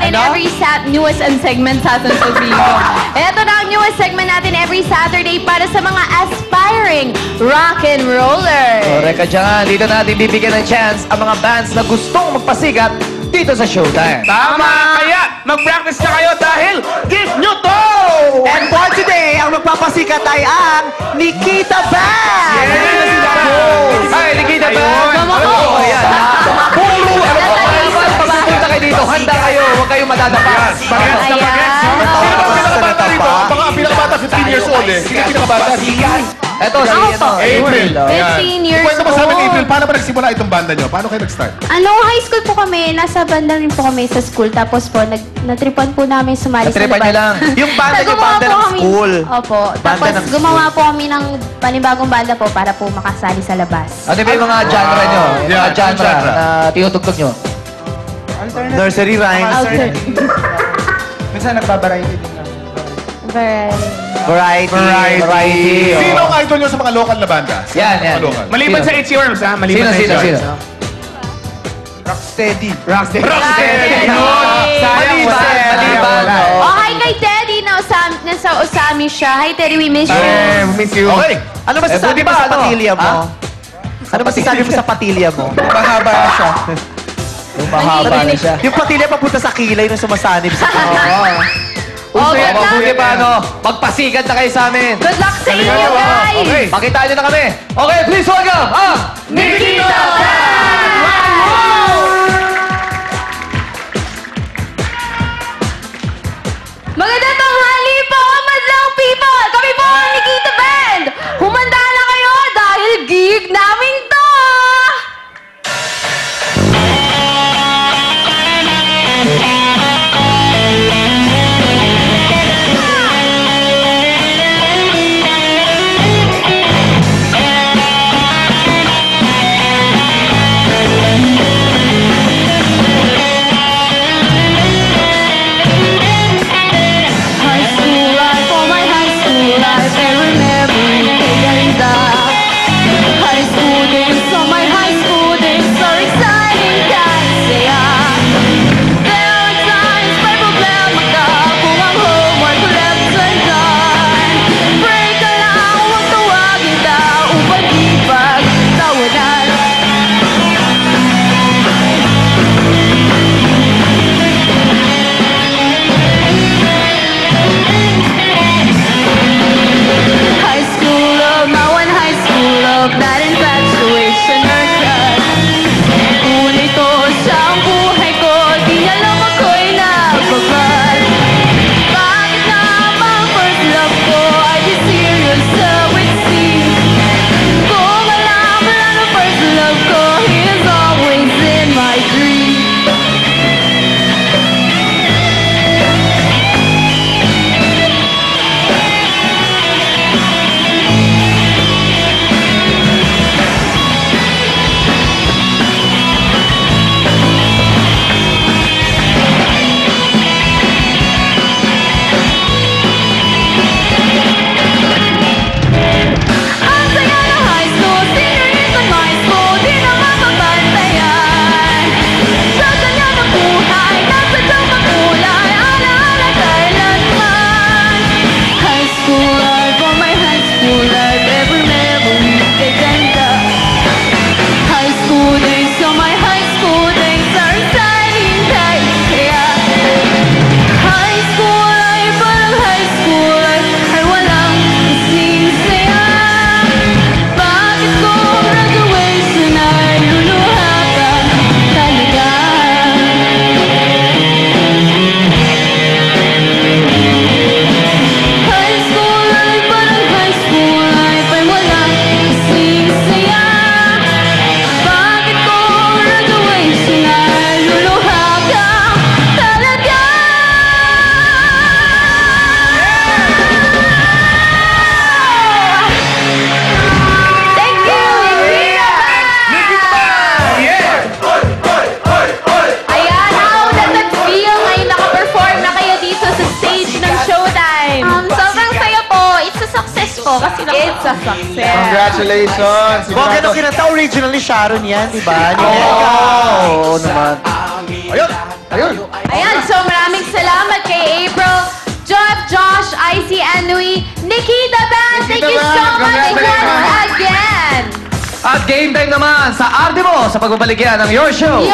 natin every newest segment sa sasabihin ko. Ito na ang newest segment natin every Saturday para sa mga aspiring rock and rollers. Correct ka dyan. Dito natin bibigyan ng chance ang mga bands na gustong magpasikat dito sa Showtime. Tama! Kaya mag-practice na kayo dahil give nyo to! And for today, ang magpapasikat ay ang Nikita Band! Hi, Nikita Band! Gumako! Ayan. Puro! Pagpupunta kayo dito, handa kayo. Huwag kayong madadapas. Bagets na bagets! Sino ba pinakabata rito? Baka ang pinakabata 15 years old eh. Sino ang pinakabata? Ito, si April. 15 years Kwento mo sa amin, April, old. paano ba nagsimula itong banda nyo? Paano kayo nag-start? High school po kami, nasa banda rin po kami sa school. Tapos po, natripan po namin sumali sa Natripan nyo lang. Yung banda nyo, Gumawa banda po ng kami- school. Opo. Banda Tapos ng gumawa po kami ng panibagong banda po para po makasali sa labas. Ano ba yung mga genre nyo? Yung mga Yeah, genre genre. na tinutugtog nyo? Nursery rhymes. Minsan nagbabariety din lang. Variety. Sino ang idol nyo sa mga local na banda? Yan, yan. Mga local. Maliban sa Itchy Worms, ha? Maliban Sino, sa sino, Itchy sino? Worms. Rocksteady. Rocksteady. Maliban. Oh, hi kay Teddy. Nasa Osami siya. Hi, Teddy. We miss you. Miss you. Okay. Ano masasabi buti mo ba, sa ano? patilya mo? Ha? Ano masasabi mo sa patilya mo? Mahaba na siya. Mahaba na siya. Yung patilya papunta sa kilay nung sumasanib sa Oh, good luck. Mabuti pa, ano? Magpasikat na kayo sa amin. Good luck sa inyo, guys. Okay. Pakitaan nyo na kami. Okay, please welcome ang Nikita Magandang tanghali po, madlang people! Kami po ang Nikita Band! Humanda na kayo dahil gig namin to! High school life, oh my high school life, every memory ganda. High school days, oh my high school days, so exciting kahit saya. There are times may problema ka kung ang homework left undone. Pray ka lang, huwag tawagin ka upang di pagtawanan. High school love, now one high school love, that infatuation or crush. Ngunit ito sa ang buhay ko, di niya lang ako'y nagpapal. Bakit nga ba ang first love ko ay di serious so it seems? Kung alam mo lang ang first love ko, he is always in my dreams. Ang saya ng high school, senior years of my school, di na mapapantayan. Sa kanya ng buhay, nasa dumang kulay, alaala kailanman. High school life, oh my high school life, every memory kay ganda. High school days, oh my high school days, are exciting kahit kaya. High school life, parang high school life, ay walang kasing saya. Bakit kung graduation ay luluha ka talaga? High school life, parang high school life, ay walang kasing saya. Bakit kung graduation ay luluha ka talaga? Thank you, Nikita! Ayan, how does it feel ngayon naka-perform na kayo dito sa stage ng Showtime? Sobrang saya po. It's a success po. Kasi It's a success. Congratulations! Bongga nung kinanta, originally Sharon yan, di ba? Oo naman. Ayun! Ayun! Ayan, so marami Josh, Icy, and Louie. Nikita Band, thank you so much once again. At game time naman sa Arte mo sa pagbabalik yan ng Your Show.